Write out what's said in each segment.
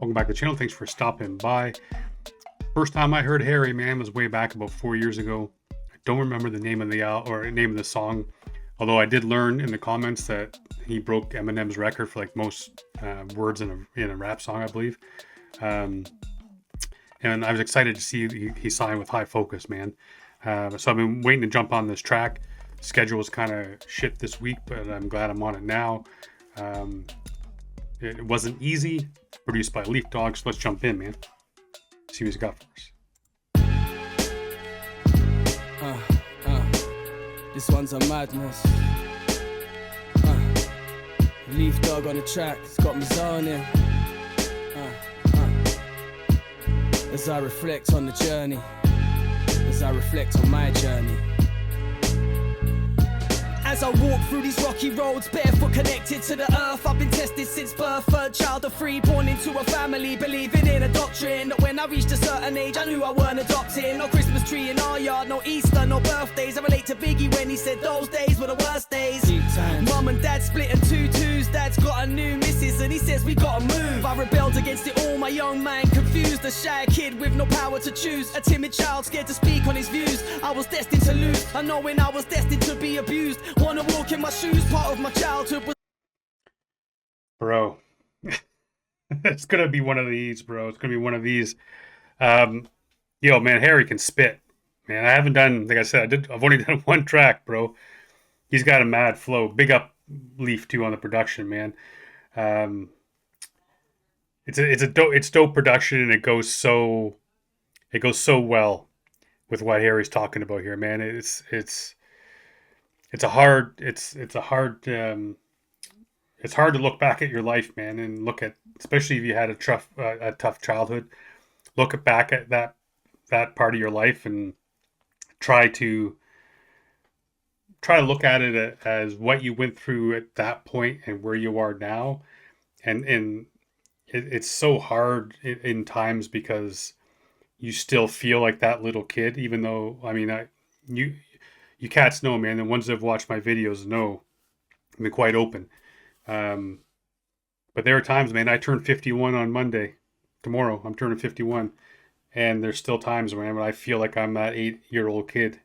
Welcome back to the channel. Thanks for stopping by. First time I heard Harry, man, was way back about 4 years ago. I don't remember the name of the song, although I did learn in the comments that he broke Eminem's record for like most words in a rap song, I believe. And I was excited to see he signed with Highfocus, man. So I've been waiting to jump on this track. Schedule was kind of shit this week, but I'm glad I'm on it now. It wasn't easy. Produced by Leaf Dog, so let's jump in, man. See what he's got for us. This one's a madness. Leaf Dog on the track, it's got me zoning. As I reflect on the journey, as I reflect on my journey. As I walk through these rocky roads, barefoot connected to the earth, I've been tested since birth, third child of three, born into a family, believing in a doctrine that when I reached a certain age, I knew I weren't adopting. No Christmas tree in our yard, no Easter, no birthdays. I relate to Biggie when he said those days were the worst days. Mum and dad split in two twos, dad's got a new missus and he says we gotta move. I rebelled against it all, my young mind confused, a shy kid with no power to choose, a timid child scared to speak on his views. I was destined to lose, I know when I was destined to be abused. Wanna walk in my shoes, part of my childhood was... Bro. It's gonna be one of these, bro. It's gonna be one of these. Yo, man, Harry can spit. Man, I haven't done, like I said, I've only done one track, bro. He's got a mad flow. Big up Leaf too on the production, man. It's dope production, and it goes so well with what Harry's talking about here, man. It's hard to look back at your life, man, and look at, especially if you had a tough childhood, look back at that part of your life and try to look at it as what you went through at that point and where you are now. And it's so hard in times because you still feel like that little kid, even though, I mean, you cats know, man. The ones that have watched my videos know I've been quite open. But there are times, man, I turned 51 on Monday. Tomorrow, I'm turning 51. And there's still times when I feel like I'm that 8-year-old kid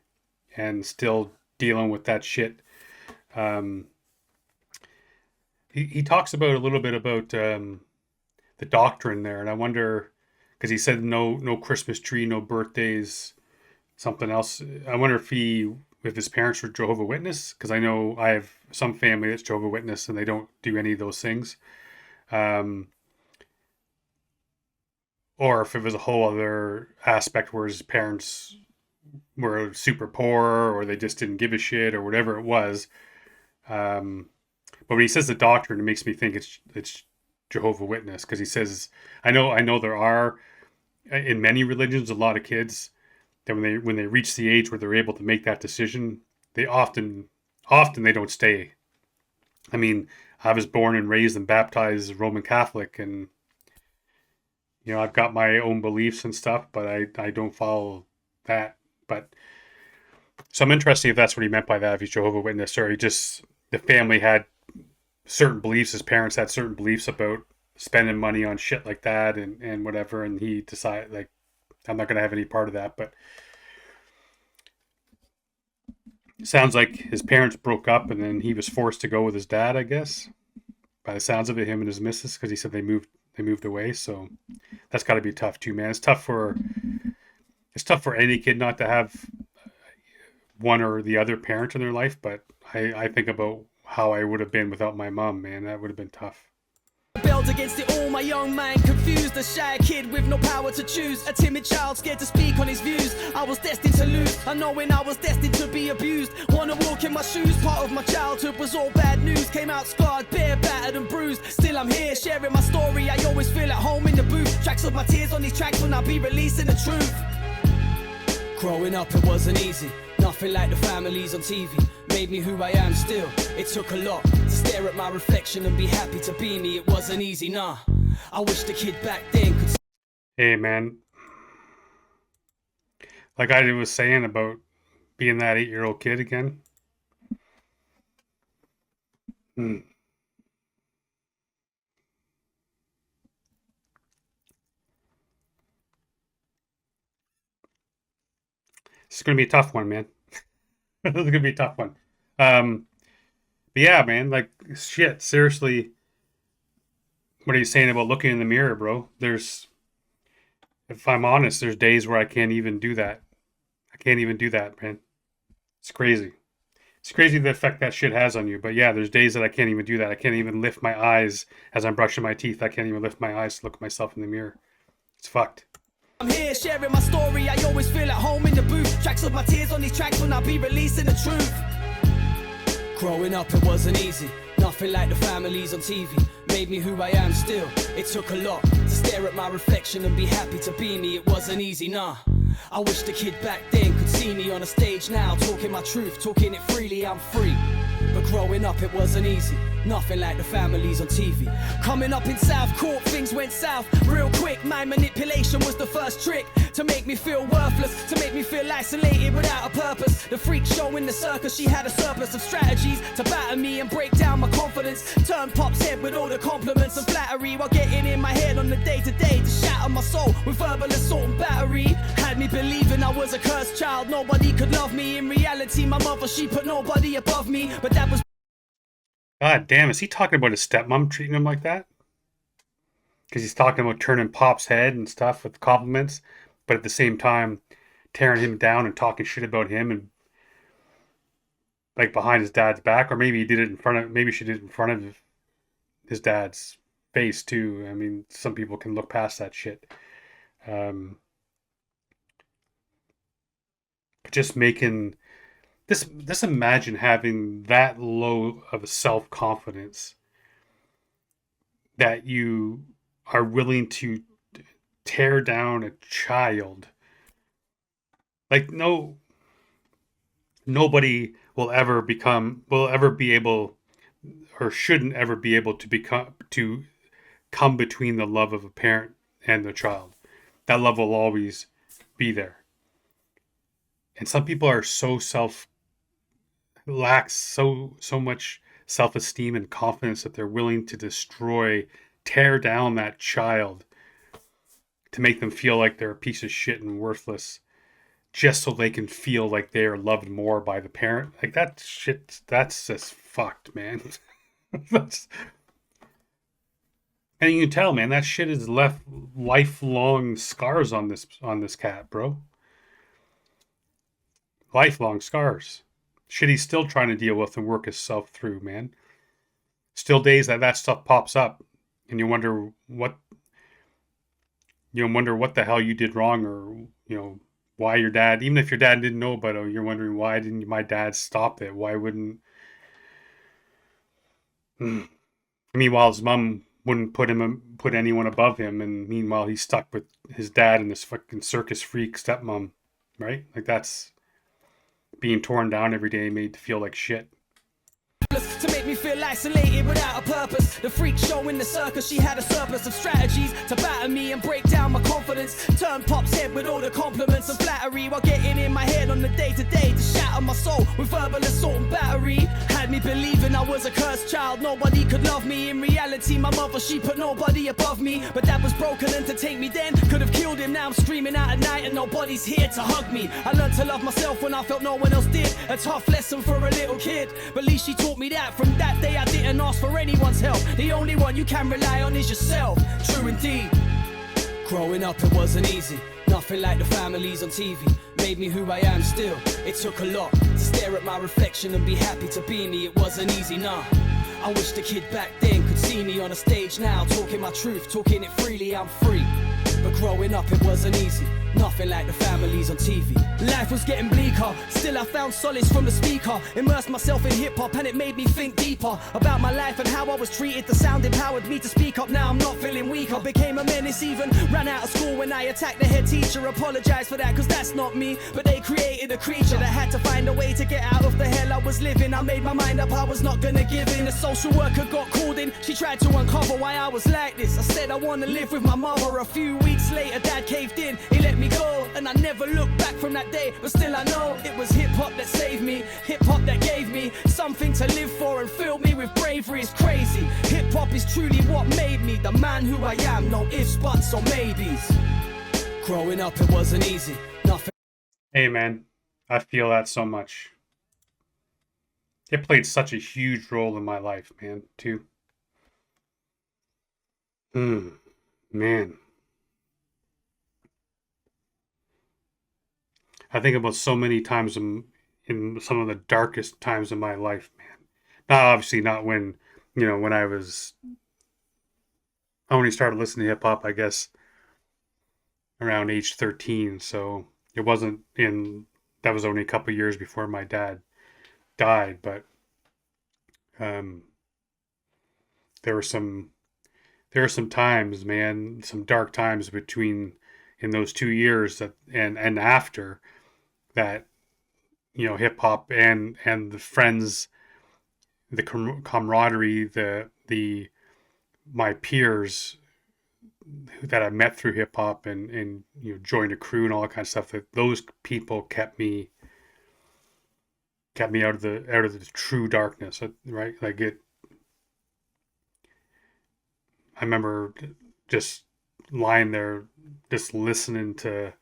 and still dealing with that shit. He talks about a little bit about the doctrine there. And I wonder, because he said no Christmas tree, no birthdays, something else. I wonder if his parents were Jehovah's Witness, because I know I have some family that's Jehovah's Witness and they don't do any of those things. Or if it was a whole other aspect where his parents were super poor or they just didn't give a shit or whatever it was. But when he says the doctrine, it makes me think it's Jehovah's Witness, because he says, I know there are in many religions a lot of kids that when they reach the age where they're able to make that decision, they often they don't stay. I mean, I was born and raised and baptized Roman Catholic, and I've got my own beliefs and stuff, but I don't follow that. But so I'm interested if that's what he meant by that, if he's Jehovah's Witness, or the family had certain beliefs, his parents had certain beliefs about spending money on shit like that and whatever, and he decided, like, I'm not going to have any part of that. But it sounds like his parents broke up and then he was forced to go with his dad, I guess, by the sounds of it, him and his missus, because he said they moved away. So that's got to be tough too, man. It's tough for any kid not to have one or the other parent in their life, but I think about how I would have been without my mom, man. That would have been tough. Rebelled against it all, my young mind confused, a shy kid with no power to choose, a timid child scared to speak on his views. I was destined to lose, I know when I was destined to be abused. Wanna walk in my shoes, part of my childhood was all bad news. Came out scarred, bare, battered and bruised. Still I'm here, sharing my story, I always feel at home in the booth. Tracks of my tears on these tracks when I be releasing the truth. Growing up it wasn't easy, nothing like the families on TV. Made me who I am still. It took a lot to stare at my reflection and be happy to be me. It wasn't easy, nah. I wish the kid back then could... Hey, man. Like I was saying about being that 8-year-old kid again. It's gonna be a tough one, man. It's gonna be a tough one. But yeah, man, like shit. Seriously, what are you saying about looking in the mirror, bro? If I'm honest, there's days where I can't even do that. I can't even do that, man. It's crazy. It's crazy the effect that shit has on you. But yeah, there's days that I can't even do that. I can't even lift my eyes as I'm brushing my teeth. I can't even lift my eyes to look at myself in the mirror. It's fucked. I'm here sharing my story, I always feel at home in the booth. Tracks of my tears on these tracks when I be releasing the truth. Growing up it wasn't easy, nothing like the families on TV. Made me who I am still, it took a lot to stare at my reflection and be happy to be me. It wasn't easy, nah. I wish the kid back then could see me on a stage now, talking my truth, talking it freely, I'm free. But growing up it wasn't easy, nothing like the families on TV. Coming up in South Court, things went south real quick. My manipulation was the first trick to make me feel worthless, to make me feel isolated without a purpose. The freak show in the circus, she had a surplus of strategies to batter me and break down my confidence. Turn Pop's head with all the compliments and flattery, while getting in my head on the day-to-day to shatter my soul with verbal assault and battery. Had me believing I was a cursed child, nobody could love me. In reality, my mother, she put nobody above me, but that was... God damn, is he talking about his stepmom treating him like that? Because he's talking about turning Pop's head and stuff with compliments, but at the same time tearing him down and talking shit about him and like behind his dad's back. Or maybe he did it in front of, maybe she did it in front of his dad's face too. I mean, some people can look past that shit. But just making this, imagine having that low of a self-confidence that you are willing to tear down a child. Like nobody will ever be able, or shouldn't ever be able to come between the love of a parent and the child. That love will always be there. And some people are lack so much self-esteem and confidence that they're willing to tear down that child to make them feel like they're a piece of shit and worthless, just so they can feel like they are loved more by the parent. Like that shit, that's just fucked, man. And you can tell, man, that shit has left lifelong scars on this cat, bro. Lifelong scars. Shit he's still trying to deal with and work himself through, man. Still days that stuff pops up and you wonder what the hell you did wrong, or why your dad, even if your dad didn't know about it, you're wondering, why didn't my dad stop it? Why wouldn't meanwhile his mom wouldn't put anyone above him, and meanwhile he's stuck with his dad and this fucking circus freak stepmom, right? Like that's being torn down every day, made to feel like shit. To make me feel isolated without a purpose. The freak show in the circus, she had a surplus of strategies to batter me and break down my confidence. Turn Pop's head with all the compliments and flattery, while getting in my head on the day-to-day to shatter my soul with verbal assault and battery. Had me believing I was a cursed child, nobody could love me. In reality, my mother, she put nobody above me, but that was broken, and to take me then could have killed him. Now I'm screaming out at night and nobody's here to hug me. I learned to love myself when I felt no one else did. A tough lesson for a little kid, but at least she taught me that. From that day I didn't ask for anyone's help. The only one you can rely on is yourself. True indeed. Growing up it wasn't easy, nothing like the families on TV. Made me who I am still, it took a lot to stare at my reflection and be happy to be me. It wasn't easy, nah. I wish the kid back then could see me on a stage now, talking my truth, talking it freely, I'm free. But growing up it wasn't easy, nothing like the families on TV. Life was getting bleaker, still I found solace from the speaker. Immersed myself in hip-hop and it made me think deeper about my life and how I was treated. The sound empowered me to speak up, now I'm not feeling weak. I became a menace, even ran out of school when I attacked the head teacher. Apologise for that, cause that's not me, but they created a creature that had to find a way to get out of the hell I was living. I made my mind up, I was not gonna give in. A social worker got called in, she tried to uncover why I was like this. I said I wanna live with my mother. A few weeks later dad caved in, he let me go, and I never looked back from that day. But still I know it was hip-hop that saved me, hip-hop that gave me something to live for and filled me with bravery. It's crazy, hip-hop is truly what made me the man who I am, no ifs, buts or maybes. Growing up it wasn't easy, nothing. Hey man, I feel that so much. It played such a huge role in my life, man, too. Man. I think about so many times in some of the darkest times of my life, man. Not obviously not when, when I only started listening to hip hop, I guess, around age 13. So it wasn't that was only a couple years before my dad died. But um, there were some, there are some times, man, some dark times between in those 2 years and after that, hip hop and the friends, the camaraderie, the my peers that I met through hip hop and joined a crew and all that kind of stuff, that those people kept me out of the true darkness, right? Like it. I remember just lying there, just listening to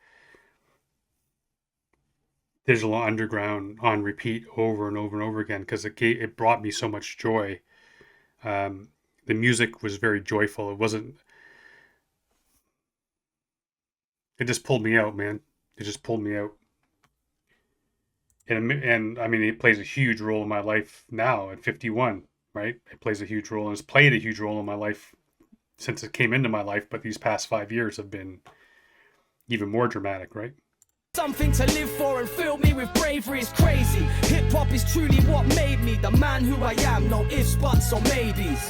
Digital Underground on repeat over and over and over again because it brought me so much joy. Um, the music was very joyful. It wasn't. It just pulled me out, man. It just pulled me out. And I mean, it plays a huge role in my life now at 51, right? It plays a huge role and it's played a huge role in my life since it came into my life. But these past 5 years have been even more dramatic, right? Something to live for and fill me with bravery is crazy. Hip hop is truly what made me the man who I am. No ifs, buts, or maybes.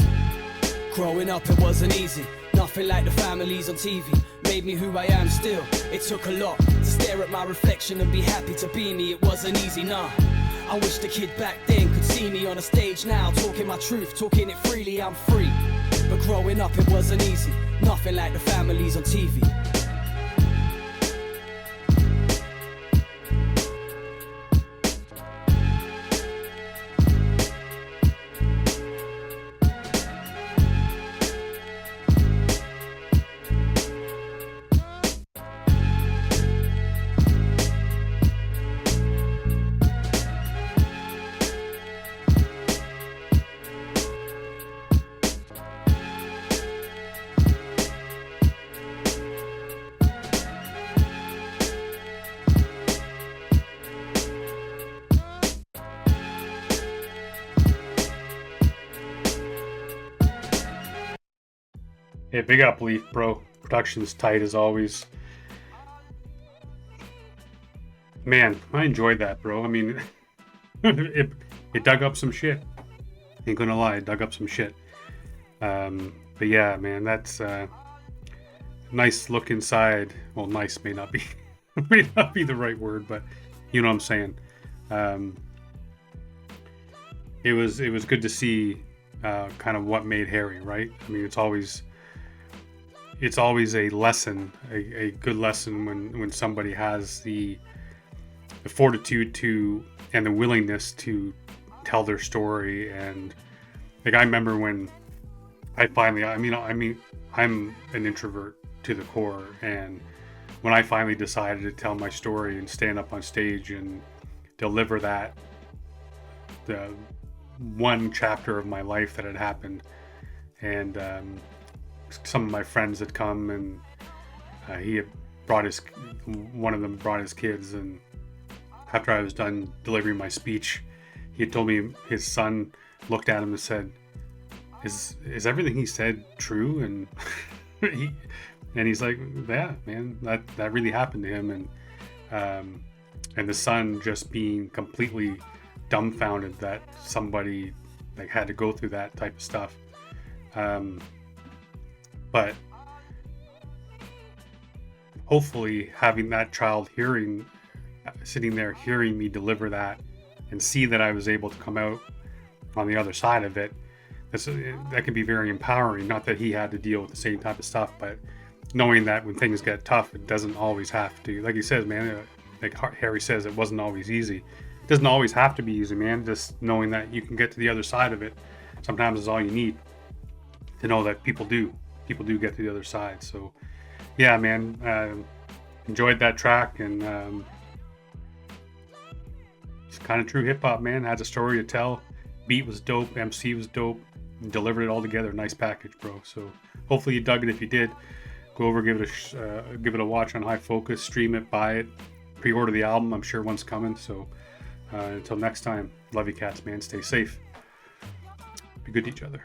Growing up, it wasn't easy. Nothing like the families on TV made me who I am still. It took a lot to stare at my reflection and be happy to be me. It wasn't easy, nah. I wish the kid back then could see me on a stage now, talking my truth, talking it freely. I'm free. But growing up, it wasn't easy. Nothing like the families on TV. Hey, big up, Leaf, bro. Production's tight as always. Man, I enjoyed that, bro. I mean, it dug up some shit. Ain't gonna lie, it dug up some shit. But yeah, man, that's nice look inside. Well, nice may not be may not be the right word, but you know what I'm saying. Um, it was good to see kind of what made Harry, right? I mean, it's always a lesson, a good lesson when somebody has the fortitude to and the willingness to tell their story. And like I remember when I finally, I'm an introvert to the core, and when I finally decided to tell my story and stand up on stage and deliver the one chapter of my life that had happened, and some of my friends had come, and he had one of them brought his kids, and after I was done delivering my speech, he had told me his son looked at him and said, is everything he said true? And he's like, yeah, man, that really happened to him. And the son just being completely dumbfounded that somebody like had to go through that type of stuff. But hopefully having that child sitting there hearing me deliver that and see that I was able to come out on the other side of it, that can be very empowering. Not that he had to deal with the same type of stuff, but knowing that when things get tough, it doesn't always have to, like he says, man, like Harry says, it wasn't always easy. It doesn't always have to be easy, man. Just knowing that you can get to the other side of it sometimes is all you need to know that people do get to the other side. So yeah, man, enjoyed that track, and It's kind of true hip hop, man. Had a story to tell. Beat was dope. MC was dope. And delivered it all together. Nice package, bro. So hopefully you dug it. If you did, go over, give it a watch on Highfocus. Stream it, buy it, pre-order the album. I'm sure one's coming. So until next time, love you cats, man. Stay safe. Be good to each other.